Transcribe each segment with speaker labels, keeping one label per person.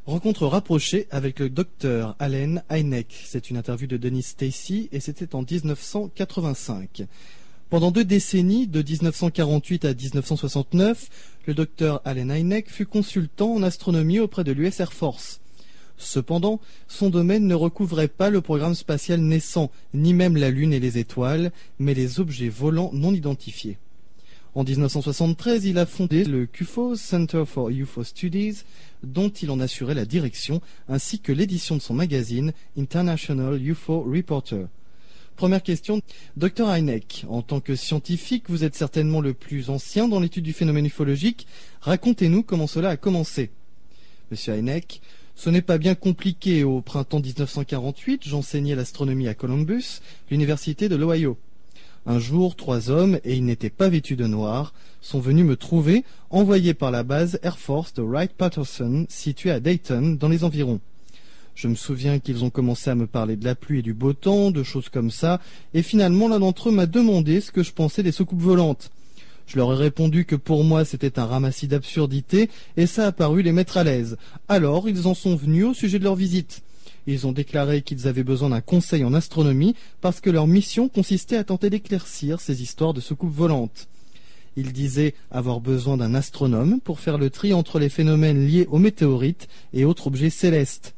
Speaker 1: Rencontre rapprochée avec le docteur Allen Hynek. C'est une interview de Denis Stacey et c'était en 1985. Pendant 2 décennies, de 1948 à 1969, le docteur Allen Hynek fut consultant en astronomie auprès de l'US Air Force. Cependant, son domaine ne recouvrait pas le programme spatial naissant, ni même la Lune et les étoiles, mais les objets volants non identifiés. En 1973, il a fondé le CUFO, Center for UFO Studies, dont il en assurait la direction, ainsi que l'édition de son magazine International UFO Reporter. Première question, Dr Hynek, en tant que scientifique, vous êtes certainement le plus ancien dans l'étude du phénomène ufologique. Racontez-nous comment cela a commencé. Monsieur Hynek, ce n'est pas bien compliqué. Au printemps 1948, j'enseignais l'astronomie à Columbus, l'université de l'Ohio. Un jour, 3 hommes, et ils n'étaient pas vêtus de noir, sont venus me trouver, envoyés par la base Air Force de Wright-Patterson, située à Dayton, dans les environs. Je me souviens qu'ils ont commencé à me parler de la pluie et du beau temps, de choses comme ça, et finalement l'un d'entre eux m'a demandé ce que je pensais des soucoupes volantes. Je leur ai répondu que pour moi c'était un ramassis d'absurdités, et ça a paru les mettre à l'aise. Alors ils en sont venus au sujet de leur visite. Ils ont déclaré qu'ils avaient besoin d'un conseil en astronomie parce que leur mission consistait à tenter d'éclaircir ces histoires de soucoupes volantes. Ils disaient avoir besoin d'un astronome pour faire le tri entre les phénomènes liés aux météorites et autres objets célestes.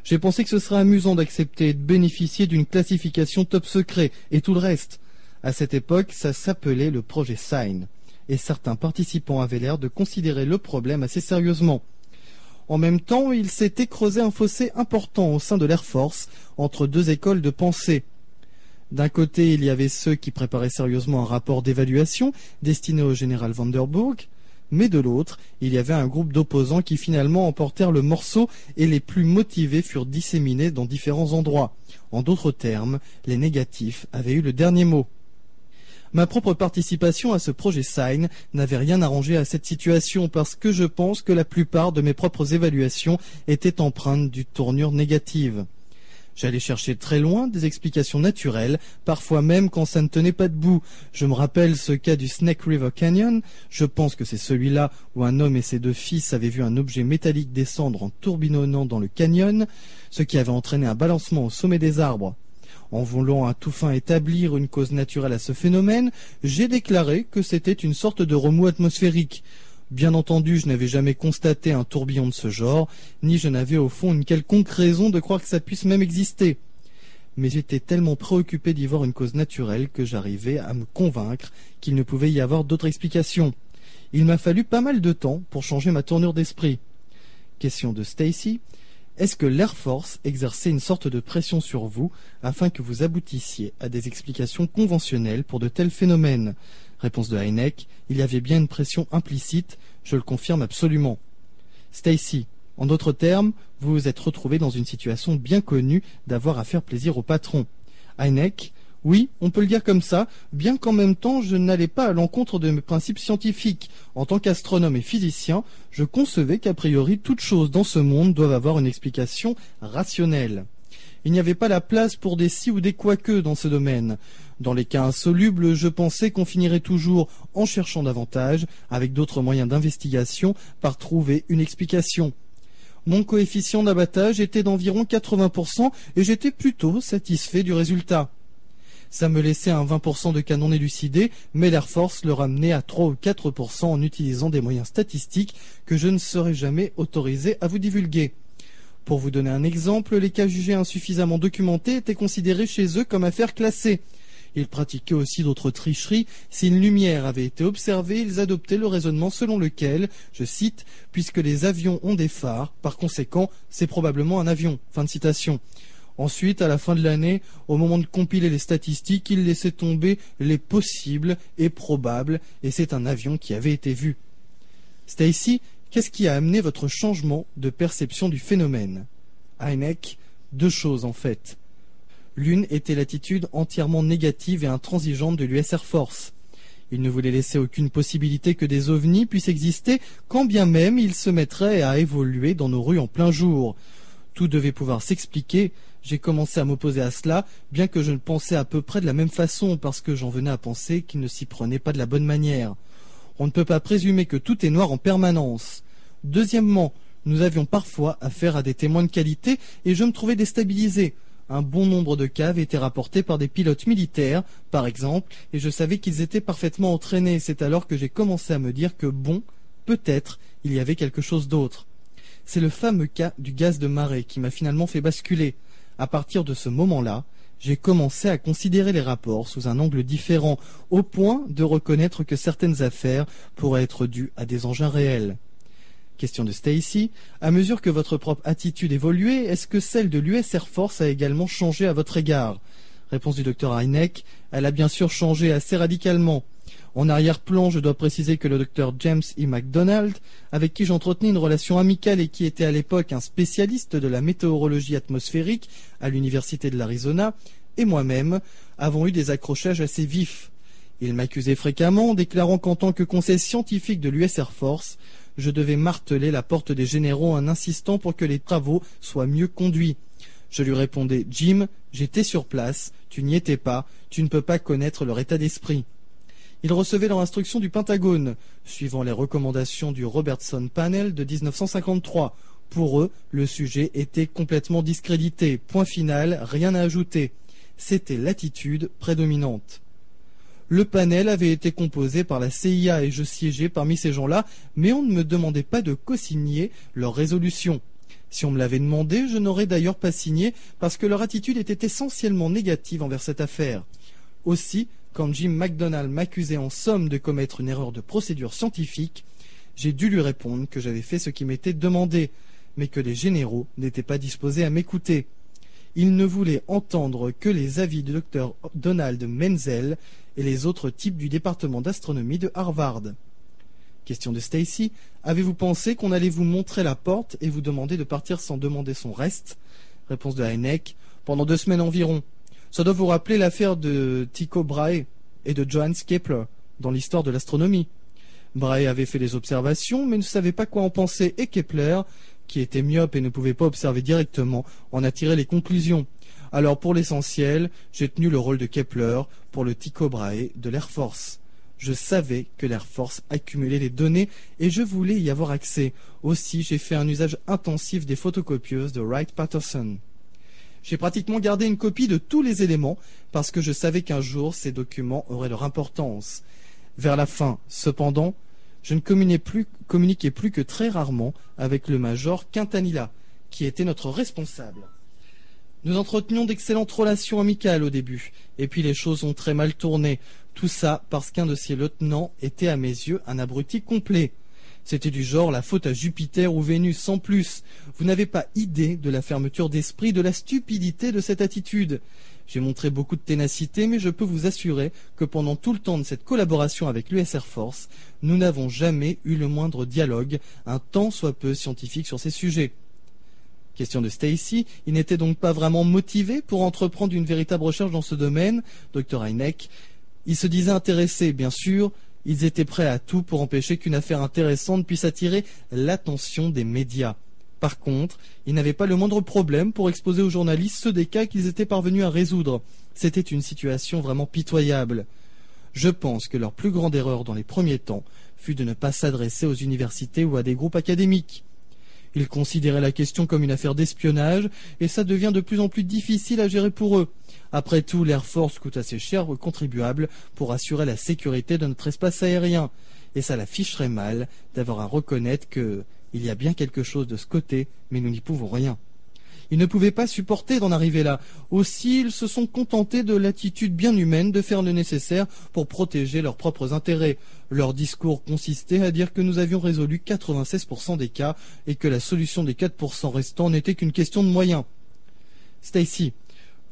Speaker 1: J'ai pensé que ce serait amusant d'accepter et de bénéficier d'une classification top secret et tout le reste. À cette époque, ça s'appelait le projet SIGN, et certains participants avaient l'air de considérer le problème assez sérieusement. En même temps, il s'était creusé un fossé important au sein de l'Air Force entre 2 écoles de pensée. D'un côté, il y avait ceux qui préparaient sérieusement un rapport d'évaluation destiné au général Vanderburg, mais de l'autre, il y avait un groupe d'opposants qui finalement emportèrent le morceau et les plus motivés furent disséminés dans différents endroits. En d'autres termes, les négatifs avaient eu le dernier mot. Ma propre participation à ce projet SIGN n'avait rien arrangé à cette situation parce que je pense que la plupart de mes propres évaluations étaient empreintes d'une tournure négative. J'allais chercher très loin des explications naturelles, parfois même quand ça ne tenait pas debout. Je me rappelle ce cas du Snake River Canyon, je pense que c'est celui-là où un homme et ses 2 fils avaient vu un objet métallique descendre en tourbillonnant dans le canyon, ce qui avait entraîné un balancement au sommet des arbres. En voulant à tout fin établir une cause naturelle à ce phénomène, j'ai déclaré que c'était une sorte de remous atmosphérique. Bien entendu, je n'avais jamais constaté un tourbillon de ce genre, ni je n'avais au fond une quelconque raison de croire que ça puisse même exister. Mais j'étais tellement préoccupé d'y voir une cause naturelle que j'arrivais à me convaincre qu'il ne pouvait y avoir d'autre explication. Il m'a fallu pas mal de temps pour changer ma tournure d'esprit. Question de Stacey. Est-ce que l'Air Force exerçait une sorte de pression sur vous afin que vous aboutissiez à des explications conventionnelles pour de tels phénomènes? Réponse de Hynek. Il y avait bien une pression implicite, je le confirme absolument. Stacey. En d'autres termes, vous vous êtes retrouvé dans une situation bien connue d'avoir à faire plaisir au patron. Hynek. Oui, on peut le dire comme ça, bien qu'en même temps je n'allais pas à l'encontre de mes principes scientifiques. En tant qu'astronome et physicien, je concevais qu'a priori toutes choses dans ce monde doivent avoir une explication rationnelle. Il n'y avait pas la place pour des si ou des quoique dans ce domaine. Dans les cas insolubles, je pensais qu'on finirait toujours, en cherchant davantage, avec d'autres moyens d'investigation, par trouver une explication. Mon coefficient d'abattage était d'environ 80% et j'étais plutôt satisfait du résultat. Ça me laissait un 20% de canon élucidé, mais l'Air Force le ramenait à 3 ou 4% en utilisant des moyens statistiques que je ne serais jamais autorisé à vous divulguer. Pour vous donner un exemple, les cas jugés insuffisamment documentés étaient considérés chez eux comme affaires classées. Ils pratiquaient aussi d'autres tricheries. Si une lumière avait été observée, ils adoptaient le raisonnement selon lequel, je cite, « puisque les avions ont des phares, par conséquent, c'est probablement un avion ». Fin de citation. Ensuite, à la fin de l'année, au moment de compiler les statistiques, ils laissaient tomber les possibles et probables, et c'est un avion qui avait été vu. Stacey, qu'est-ce qui a amené votre changement de perception du phénomène? Hynek, 2 choses en fait. L'une était l'attitude entièrement négative et intransigeante de l'US Air Force. Il ne voulait laisser aucune possibilité que des ovnis puissent exister, quand bien même ils se mettraient à évoluer dans nos rues en plein jour. Tout devait pouvoir s'expliquer. J'ai commencé à m'opposer à cela, bien que je le pensais à peu près de la même façon, parce que j'en venais à penser qu'ils ne s'y prenaient pas de la bonne manière. On ne peut pas présumer que tout est noir en permanence. Deuxièmement, Nous avions parfois affaire à des témoins de qualité et je me trouvais déstabilisé. Un bon nombre de cas avaient été rapportés par des pilotes militaires, par exemple, et je savais qu'ils étaient parfaitement entraînés. C'est alors que j'ai commencé à me dire que bon, peut-être, il y avait quelque chose d'autre. C'est le fameux cas du gaz de marée qui m'a finalement fait basculer. À partir de ce moment-là, j'ai commencé à considérer les rapports sous un angle différent, au point de reconnaître que certaines affaires pourraient être dues à des engins réels. Question de Stacy. À mesure que votre propre attitude évoluait, est-ce que celle de l'US Air Force a également changé à votre égard? Réponse du Dr Hynek. Elle a bien sûr changé assez radicalement. En arrière-plan, je dois préciser que le Dr James E. McDonald, avec qui j'entretenais une relation amicale et qui était à l'époque un spécialiste de la météorologie atmosphérique à l'Université de l'Arizona, et moi-même avons eu des accrochages assez vifs. Il m'accusait fréquemment, déclarant qu'en tant que conseil scientifique de l'US Air Force, je devais marteler la porte des généraux en insistant pour que les travaux soient mieux conduits. Je lui répondais « Jim, j'étais sur place, tu n'y étais pas, tu ne peux pas connaître leur état d'esprit ». Il recevait leur instruction du Pentagone, suivant les recommandations du Robertson Panel de 1953. Pour eux, le sujet était complètement discrédité. Point final, rien à ajouter. C'était l'attitude prédominante. Le panel avait été composé par la CIA et je siégeais parmi ces gens-là, mais on ne me demandait pas de co-signer leur résolution. Si on me l'avait demandé, je n'aurais d'ailleurs pas signé parce que leur attitude était essentiellement négative envers cette affaire. Aussi, quand Jim McDonald m'accusait en somme de commettre une erreur de procédure scientifique, j'ai dû lui répondre que j'avais fait ce qui m'était demandé, mais que les généraux n'étaient pas disposés à m'écouter. Ils ne voulaient entendre que les avis du Dr Donald Menzel et les autres types du département d'astronomie de Harvard. Question de Stacy. Avez-vous pensé qu'on allait vous montrer la porte et vous demander de partir sans demander son reste? Réponse de Hynek. Pendant 2 semaines environ. Ça doit vous rappeler l'affaire de Tycho Brahe et de Johannes Kepler dans l'histoire de l'astronomie. Brahe avait fait des observations mais ne savait pas quoi en penser et Kepler, qui était myope et ne pouvait pas observer directement, en a tiré les conclusions. Alors pour l'essentiel, j'ai tenu le rôle de Kepler pour le Tycho Brahe de l'Air Force. Je savais que l'Air Force accumulait les données et je voulais y avoir accès. Aussi, j'ai fait un usage intensif des photocopieuses de Wright-Patterson. J'ai pratiquement gardé une copie de tous les éléments parce que je savais qu'un jour ces documents auraient leur importance. Vers la fin, cependant, je ne communiquais plus que très rarement avec le major Quintanilla, qui était notre responsable. Nous entretenions d'excellentes relations amicales au début, et puis les choses ont très mal tourné. Tout ça parce qu'un de ces lieutenants était à mes yeux un abruti complet. C'était du genre la faute à Jupiter ou Vénus, sans plus. Vous n'avez pas idée de la fermeture d'esprit, de la stupidité de cette attitude. J'ai montré beaucoup de ténacité, mais je peux vous assurer que pendant tout le temps de cette collaboration avec l'US Air Force, nous n'avons jamais eu le moindre dialogue, un tant soit peu scientifique sur ces sujets. Question de Stacy. Il n'était donc pas vraiment motivé pour entreprendre une véritable recherche dans ce domaine, Dr Hynek. Il se disait intéressé, bien sûr. Ils étaient prêts à tout pour empêcher qu'une affaire intéressante puisse attirer l'attention des médias. Par contre, ils n'avaient pas le moindre problème pour exposer aux journalistes ceux des cas qu'ils étaient parvenus à résoudre. C'était une situation vraiment pitoyable. Je pense que leur plus grande erreur dans les premiers temps fut de ne pas s'adresser aux universités ou à des groupes académiques. Ils considéraient la question comme une affaire d'espionnage et ça devient de plus en plus difficile à gérer pour eux. Après tout, l'Air Force coûte assez cher aux contribuables pour assurer la sécurité de notre espace aérien. Et ça la ficherait mal d'avoir à reconnaître qu'il y a bien quelque chose de ce côté, mais nous n'y pouvons rien. Ils ne pouvaient pas supporter d'en arriver là. Aussi, ils se sont contentés de l'attitude bien humaine de faire le nécessaire pour protéger leurs propres intérêts. Leur discours consistait à dire que nous avions résolu 96% des cas et que la solution des 4% restants n'était qu'une question de moyens. Stacy,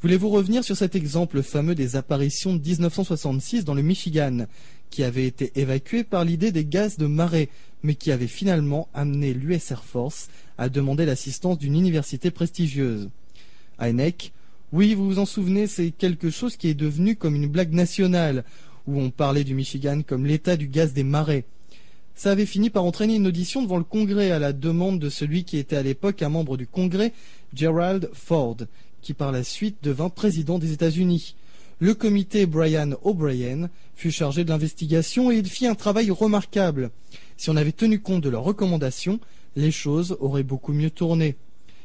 Speaker 1: voulez-vous revenir sur cet exemple fameux des apparitions de 1966 dans le Michigan, qui avait été évacué par l'idée des gaz de marée, mais qui avait finalement amené l'US Air Force à demander l'assistance d'une université prestigieuse. Hynek, oui, vous vous en souvenez, c'est quelque chose qui est devenu comme une blague nationale, où on parlait du Michigan comme l'état du gaz des marais. Ça avait fini par entraîner une audition devant le Congrès à la demande de celui qui était à l'époque un membre du Congrès, Gerald Ford, qui par la suite devint président des États-Unis. Le comité Brian O'Brien fut chargé de l'investigation et il fit un travail remarquable. Si on avait tenu compte de leurs recommandations, les choses auraient beaucoup mieux tourné.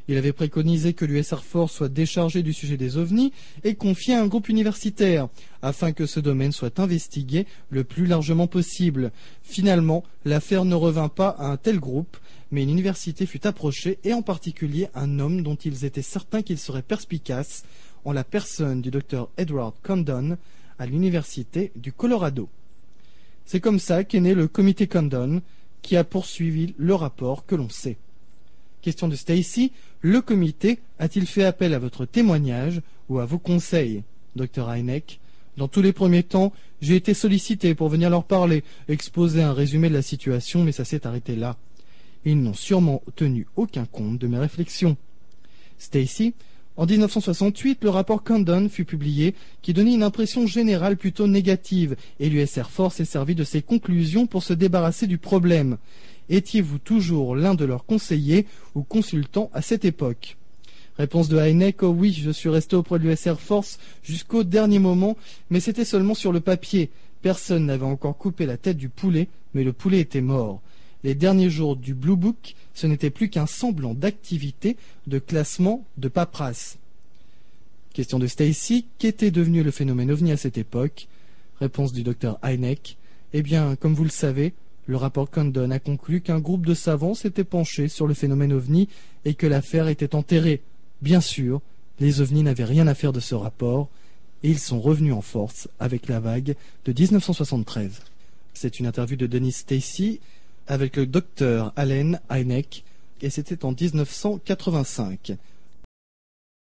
Speaker 1: Il avait préconisé que l'US Air Force soit déchargé du sujet des ovnis et confié à un groupe universitaire, afin que ce domaine soit investigué le plus largement possible. Finalement, l'affaire ne revint pas à un tel groupe, mais une université fut approchée, et en particulier un homme dont ils étaient certains qu'il serait perspicace, en la personne du docteur Edward Condon, à l'université du Colorado. C'est comme ça qu'est né le comité Condon, qui a poursuivi le rapport que l'on sait. Question de Stacy, le comité a-t-il fait appel à votre témoignage ou à vos conseils, Dr Hynek? Dans tous les premiers temps, j'ai été sollicité pour venir leur parler, exposer un résumé de la situation, mais ça s'est arrêté là. Ils n'ont sûrement tenu aucun compte de mes réflexions. Stacy, en 1968, le rapport Condon fut publié, qui donnait une impression générale plutôt négative, et l'US Air Force s'est servi de ses conclusions pour se débarrasser du problème. Étiez-vous toujours l'un de leurs conseillers ou consultants à cette époque? Réponse de Hynek, oh oui, je suis resté auprès de l'US Air Force jusqu'au dernier moment, mais c'était seulement sur le papier. Personne n'avait encore coupé la tête du poulet, mais le poulet était mort. Les derniers jours du Blue Book, ce n'était plus qu'un semblant d'activité, de classement, de paperasse. Question de Stacy, qu'était devenu le phénomène ovni à cette époque? Réponse du docteur Hynek, eh bien, comme vous le savez, le rapport Condon a conclu qu'un groupe de savants s'était penché sur le phénomène ovni et que l'affaire était enterrée. Bien sûr, les ovnis n'avaient rien à faire de ce rapport, et ils sont revenus en force avec la vague de 1973. C'est une interview de Dennis Stacy avec le docteur Allen Hynek, et c'était en 1985.